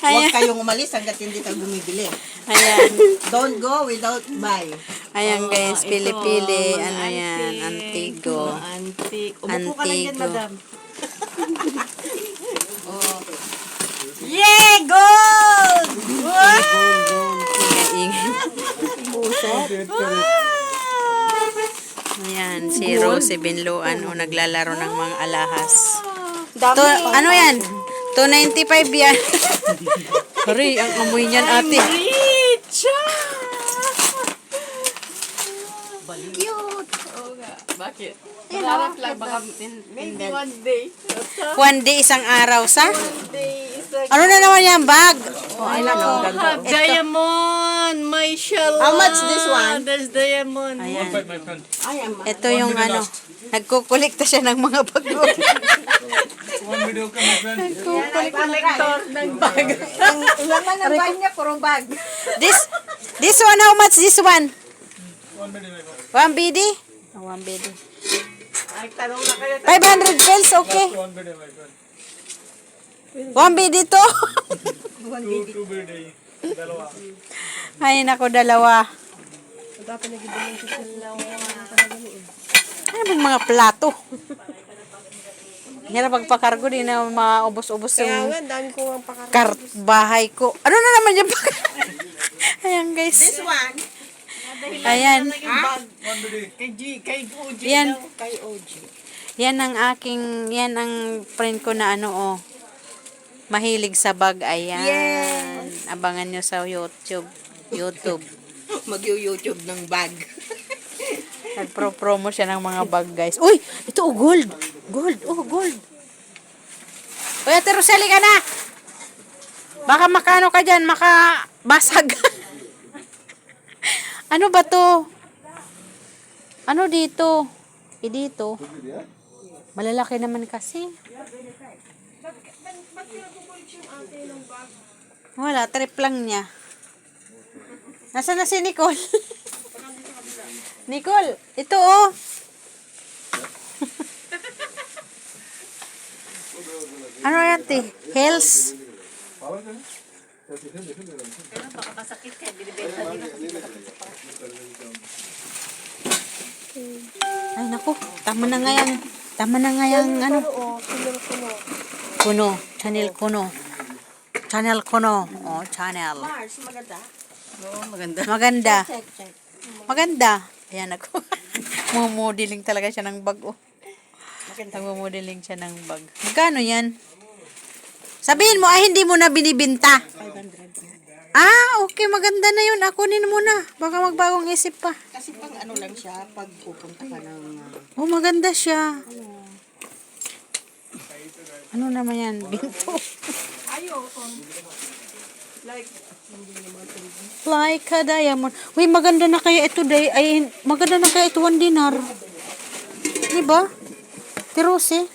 Huwag kayong umalis hanggat hindi tayo bumibili. Ayan. Don't go without buy. Ayan guys, ito, pili-pili. mga Ano yan? antique. Antigo. Mga antique. Umupo ka lang dyan, Antigo. madam. Yeah! Gold! Wow! Ayan, si Rose Binluan o naglalaro ng mga alahas. Ano yan? 295 yan. Sorry, ang amoy niyan ate. Rich! Cute. Bakit? Harap lang, baka maybe one day. One day, isang araw sa? One day is a Ano na naman yan? Bag? diamond! My shell. How much this one? There's diamond. Ayan. I am. Ito yung ano. Nagkukulikta siya ng mga bag. One video ka, my friend. Collector ng bag. Ang laman ng bag niya, puro bag. This one, how much this one? One video, my friend. 1 BD? Oh, 1 BD. Nagtanong na kayo. 500 bells, okay. One video, my friend. 1 BD to. Two video. Dalawa. Ay, nako, dalawa. Ano bang mga plato? Hirap magpakargo din na maubos-ubos yung dami ko ang pakar. bahay ko. Ano na naman yung Ayan, guys. This one. Ayan. One video. Kay OG Yan. daw. Kay OG. Yan ang friend ko na ano, oh. Mahilig sa bag. Ayan. Abangan nyo sa YouTube. Mag-YouTube ng bag. Nagpro-promo siya ng mga bag, guys. Uy! Ito, oh, gold. Gold. Oh, gold. Uy, Ate Rosely ka na. Baka makano ka dyan. Makabasag. Ano ba to? Ano dito? Dito. Malalaki naman kasi. Wala, trip lang niya. Nasaan na si Nicole? Nicole, ito oh. Ano yan, te? Heels? Ay, naku. Tama na nga yan. Tama na nga yan, ano? Kuno. Channel Kuno. Channel Kuno. Oh, channel. Mars, maganda. Oo, maganda. Maganda. Check, check. Maganda. Ayan ako. Mumodeling talaga siya ng bag, oh. Nagmumodeling siya ng bag. Magkano yan? Sabihin mo, hindi mo na binibinta. 500. Ah, okay. Maganda na yun. Kunin mo na. Baka magbagong isip pa. Kasi pang ano lang siya, pag pupunta ka ng... Oh, maganda siya. Ano naman yan? Binto. Like a diamond. Uy, maganda na kaya ito, day. Ay, maganda na kaya ito, 1 dinar. Diba? Tirose.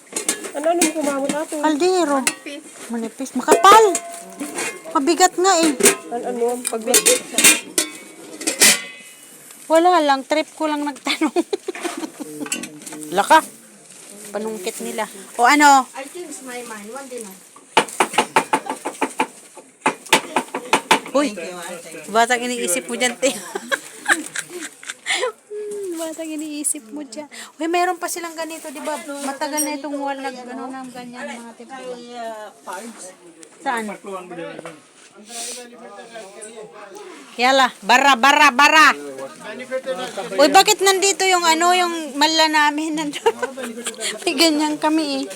Ano kumamot ato? Kaldero. Manipis. Makapal. Mabigat nga eh. Ano, pagbibig sa... Wala lang. Trip ko lang nagtanong. Laka. Panungkit nila. O ano? I changed my mind. 1 dinar. Uy. Batang iniisip mo dyan, te. Batang iniisip mo dyan. Uy, meron pa silang ganito, di ba? Matagal na itong wall na ano na ganyan mga tipo. Saan? Yala, bara. Uy, bakit nandito yung ano, yung mala namin nandito? May ganyan kami eh.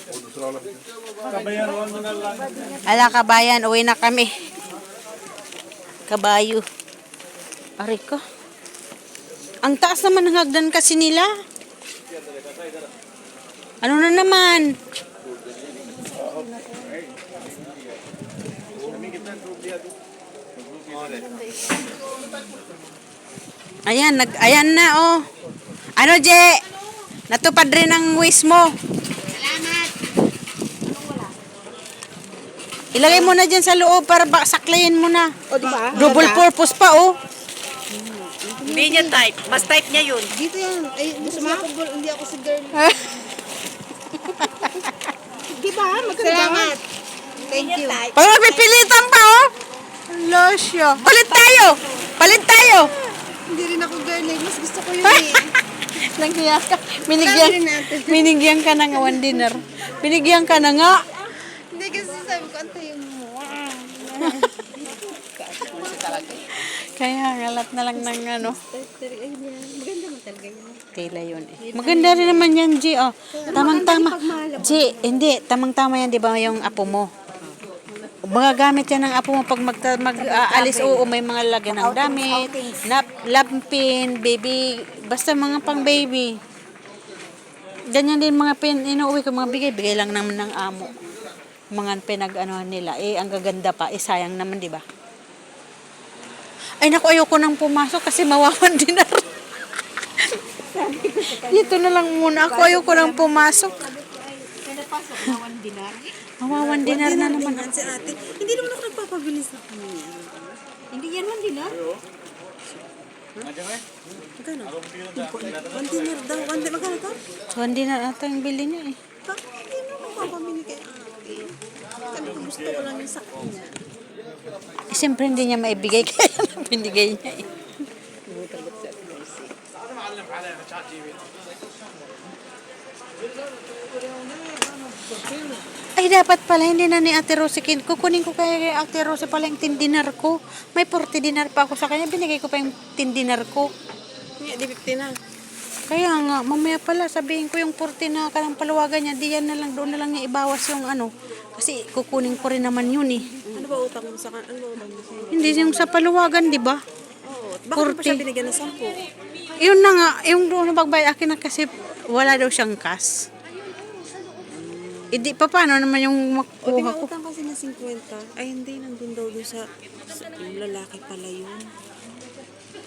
Ala, kabayan, uwi na kami. Kabayo. Aray ko. Ang taas naman ng hagdan kasi nila. Ano na naman? Ayan, ayan na oh. Ano, Je? Natupad rin ang wish mo. Salamat. Ilagay mo na dyan sa loob para saklayin mo na. O, diba? Double purpose pa oh. Hindi niya type. Mas type niya yun. Dito yan. Ay, gusto mo ako, hindi ako si girl. Diba? Maganda. Salamat. Thank Thank you. Pag napipilitan pa, oh. Losyo. Palit tayo. Palit tayo. Hindi rin ako girl eh. Mas gusto ko yun eh. Naghiya ka. Tawagin natin. Binigyan ka na nga one dinner. Binigyan ka na nga. Hindi kasi sabi ko, antayin mo. Kaya ngalat na lang ng ano. Maganda mo talaga yun. Tela yun eh. Maganda rin naman yan, G. Oh. Tamang-tama. G, hindi. Tamang-tama yan, di ba, yung apo mo? Magagamit yan ng apo mo pag mag-aalis. Oo, may mga lagyan ng damit, lampin, baby, basta mga pang baby. Ganyan din mga inuuwi ko, mga bigay lang naman ng amo. Mga pinag-anuhan nila. Eh, ang gaganda pa. Eh, sayang naman, di ba? Ay, naku, ayoko nang pumasok kasi mawawan din na rin. Dito na lang muna ako. Ayoko nang pumasok. Kada pasok, nawan dinar. Mawawan dinar na naman. Si ate, hindi naman ako nagpapabilis na kami. Hindi yan man dinar. Magkano? 1 dinar daw. Magkano to? So, hindi na ata yung bili niya eh. Bakit hindi naman magpapabili kay ate? Sabi ko gusto ko lang yung sakto niya. Eh, siyempre hindi niya maibigay kaya binigay niya eh. Ay, dapat pala hindi na ni Ate Rosy. Kukunin ko kay Ate Rosy pala yung tindinar ko. May 40 dinar pa ako sa kanya. Binigay ko pa yung tindinar ko. Hindi, di 50 na. Kaya nga, mamaya pala sabihin ko yung 40 na kanang paluwagan niya. Di yan na lang, doon na lang niya ibawas yung ano. Kasi kukunin ko rin naman yun eh. Ano ba utang mo sa kan? Ano ba utang mo sa Hindi yung sa paluwagan, di ba? Oo. Bakit pa siya 40. binigyan ng 10? Yun na nga, yung doon na pagbayad akin na kasi wala daw siyang cash. Hindi pa paano naman yung O, makuha ko. utang kasi ng 50. Ay, hindi. Nandun daw doon sa yung lalaki pala yun.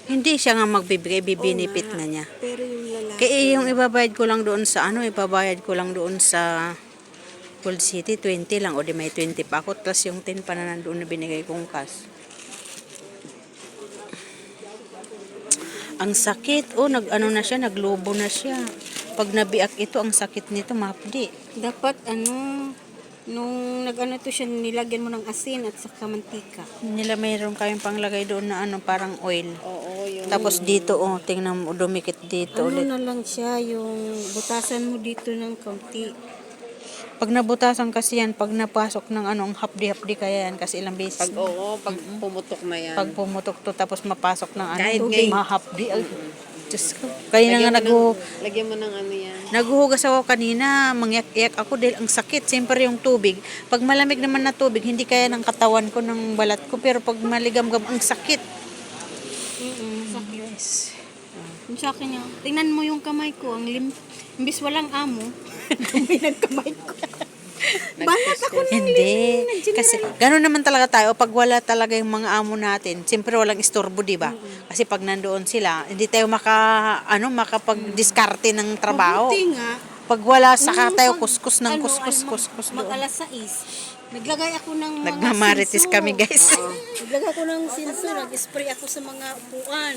Hindi siya nga magbibigay, bibinipit na niya. Pero yung lalaki. Kaya yung ibabayad ko lang doon sa ano, ibabayad ko lang doon sa Gold City, 20 lang. O di may 20 pa ako, plus yung 10 pa na nandoon na binigay kong cash. Ang sakit, oh, nag-ano na siya, naglobo na siya. Pag nabiak ito, ang sakit nito, mapdi. Dapat nung nag-ano to siya, nilagyan mo ng asin at saka mantika. Nila mayroon kayong panglagay doon na ano, parang oil. Oo, yun. Tapos dito, oh, tingnan mo, dumikit dito ulit. na lang siya, yung butasan mo dito ng kaunti. Pag nabutasan kasi yan, pag napasok ng ano, ang hapdi-hapdi kaya yan, kasi ilang beses. Pag pumutok na yan. Pag pumutok to, tapos mapasok ng ano, Kahit tubig, ngayon. mahapdi. Ay, Diyos ko. Kaya na nga Lagyan mo ng ano yan. naghuhugas ako kanina, mangyak-iyak ako dahil ang sakit. Siyempre yung tubig. Pag malamig naman na tubig, hindi kaya ng katawan ko, ng balat ko. Pero pag maligam-gam, ang sakit. Yes. Yung sa akin niya, tingnan mo yung kamay ko, ang imbis walang amo, dumi ng kamay ko. Balat ako na. Hindi. Kasi gano'n naman talaga tayo. Pag wala talaga yung mga amo natin, siyempre walang istorbo, di ba? Kasi pag nandoon sila, hindi tayo makapag-diskarte ng trabaho. Buti nga, Pag wala, saka tayo kuskus ng kuskus doon. mag-alas 6, naglagay ako ng mga Nagmamarites sinso. kami, guys. Naglagay ako ng sinso, nag-spray ako sa mga upuan.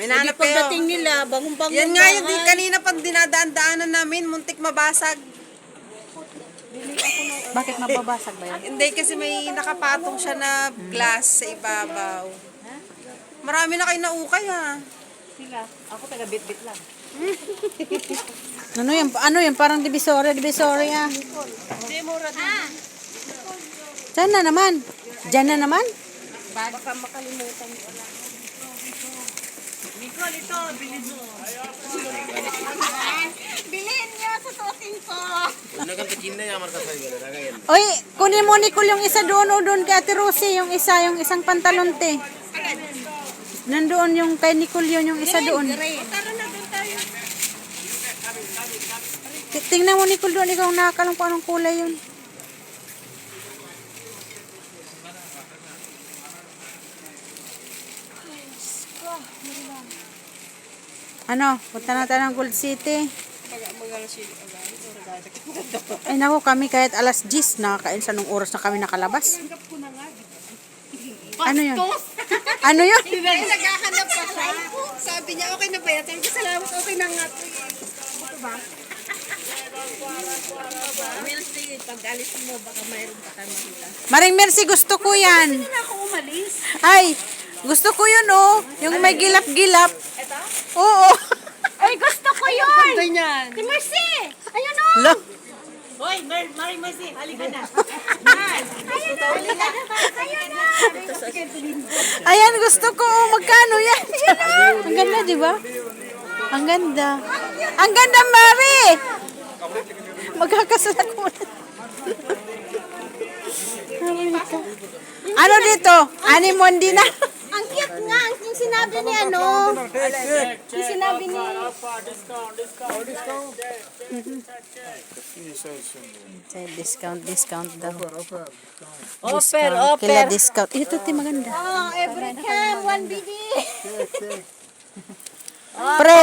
May Hindi nanap kayo. pagdating nila, bagong-bagong Yan nga yung kanina pag dinadaan-daanan namin, muntik mabasag. Bakit mababasag ba yan? Hindi kasi may nakapatong siya na glass sa ibabaw. Marami na kayo naukay ha. Ako taga-bit-bit lang. Ano yan? Ano yan? Parang divisoria ah. Saan na naman? Diyan na naman? Baka makalimutan ko lang. Nicole, ito, bilhin mo. Bilhin niyo, susuotin ko. Oy, kunin mo Nicole yung isa doon o doon kay Ate Rosie, yung isang pantalon te. Nandoon yung kay Nicole yun, yung isa doon. Tara na doon tayo. Tingnan mo Nicole doon, ikaw nakakalang kung anong kulay yun. Ano, punta na tayo ng Gold City. Ay naku, kami kahit alas 10 nakakain sa nung oras na kami nakalabas. Ano yun? Ano yun? Naghahanap pa siya. Sabi niya, okay na ba yan? Sabi ko, salamat, okay na nga. Ito ba? Wednesday, pag alis mo, baka mayroon pa tayo makita. Maring Mercy, gusto ko yan. Hindi na ako umalis. Ay, gusto ko yun oh. Yung may gilap-gilap. Ito? Oo. Ay, gusto ko yun! Ganda niyan. Si Mercy! Ayun o! Lo. Hoy, Maring Mercy, halika na. Ayun o! Ayun na! Ayan, gusto ko. Oh, magkano yan? Ang ganda, di ba? Ang ganda. Ang ganda, Mari! Magkakasal ako. Ano dito? Animondi na. Ang cute nga! Yung sinabi ni ano? Yung sinabi ni... Discount daw. Offer. Kila discount. Ito, ti maganda. Oh, every cam, 1 BD! Pre.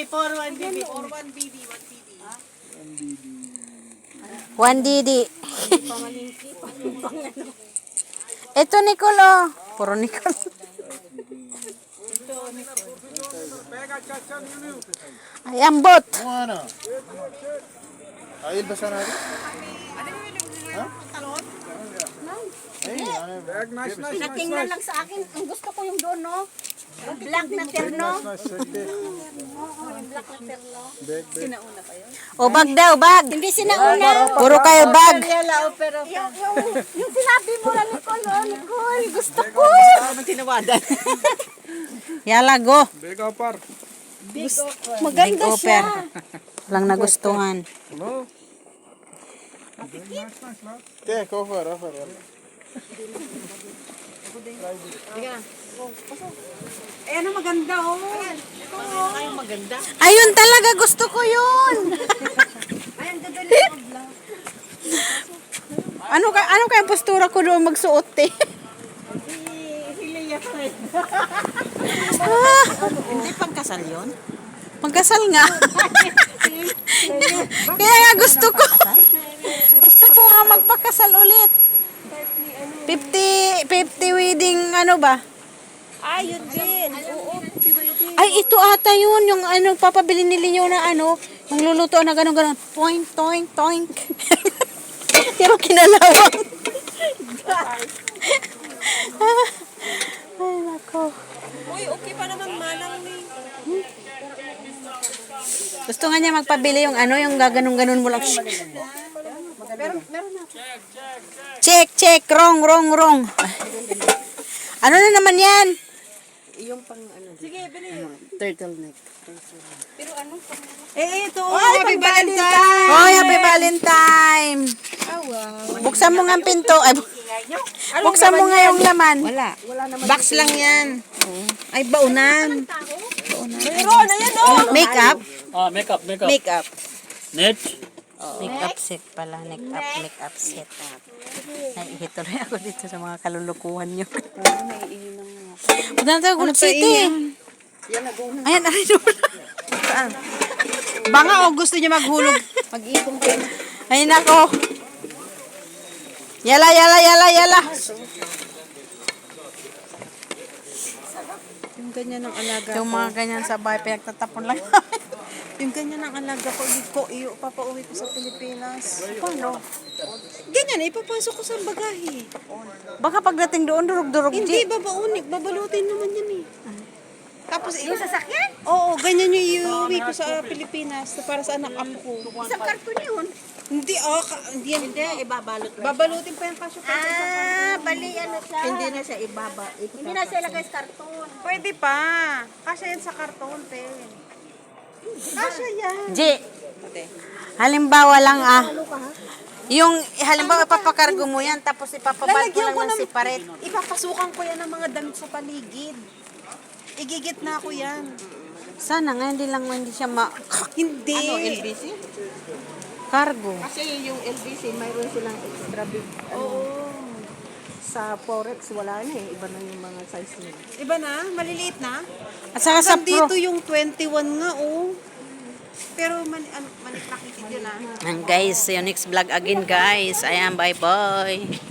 For 1 BB. For 1 BB, 1 BB. 1 Didi. Ito, Nicolo. Puro Nicolo. Ay, ambot. Ano? Ay, ilbasan natin? Bag, nice. Natingnan lang sa akin. Ang gusto ko yung doon, no? Black na terno. O, bag daw, bag. Hindi sinauna. Puro kayo bag. Yung sinabi mo na, Nicole, oh, Nicole, gusto ko. Tinawadan. Yala, go. Big offer. Maganda Big siya. offer. Walang nagustuhan. Hello? Okay, offer. Eh, ano maganda, oh. Ito, oh. Ay, maganda. Ayun talaga, gusto ko yun. ano kaya postura ko doon magsuot eh? Hindi pangkasal yun? Pagkasal nga. Kaya nga gusto ko. Gusto ko nga magpakasal ulit. 50 wedding ano ba? Ay, yun din. Oo. Ay, ito ata yun. Yung ano, papabili ni Leo na ano, yung luluto na gano'n. Toink, toink, toink. Pero kinalawang. Ay, nako. Uy, okay pa naman manang ni. Gusto nga niya magpabili yung ano, yung gaganong-ganon mo lang. Check. Wrong. Ano na naman yan? Yung pang ano. Sige, bili. Turtleneck. Eh, ito. Oh, happy Valentine. Oh, happy Valentine. Buksan mo nga ang pinto. Ay, buksan mo nga yung laman. Wala box lang yan. Ay, baunan. Mayroon, ayan, oh. Makeup? Makeup. Makeup. Net. Makeup set pala. Makeup set. Naiihito rin ako dito sa mga kalulukuhan nyo. Punta na tayo, Gold City. Ayan, doon. Saan? Baka o gusto niya maghulog. Mag-iipon kayo. Ayun ako. Yala. Yung ganyan ng alaga Yung mga ganyan sa bahay, pinagtatapon lang. Yung ganyan ng alaga ko, papauwi ko sa Pilipinas. Paano? Ganyan, ipapasok ko sa bagahe. Baka pagdating doon, durog-durog. Hindi, babalutin naman yan eh. Tapos, Yung sasakyan? oo, ganyan yung iuwi ko sa Pilipinas para sa anak apo ko. Isang karton yun. Hindi, hindi yan. Hindi, ibabalot. Babalutin pa yan kaso pa. Bali ano siya. Hindi na siya Hindi na siya ilagay sa karton. Pwede pa. Kasya yan sa karton, te. Kasya yan. G, halimbawa lang yung halimbawa ipapakargo mo yan tapos ipapabal ko lang ng separate. Ipapasukan ko yan ng mga damit sa paligid. Igigit na ako yan. Sana nga hindi siya Hindi. Ano, LBC? Cargo. Kasi yung LBC, mayroon silang extra big. Oo. Sa Forex, wala na eh. Iba na yung mga size nila. Iba na? Maliliit na? At saka sa Hanggang pro. dito yung 21 nga, oh. Pero nakikita yun ah. Guys, see you next vlog again guys. Ayan, bye-bye.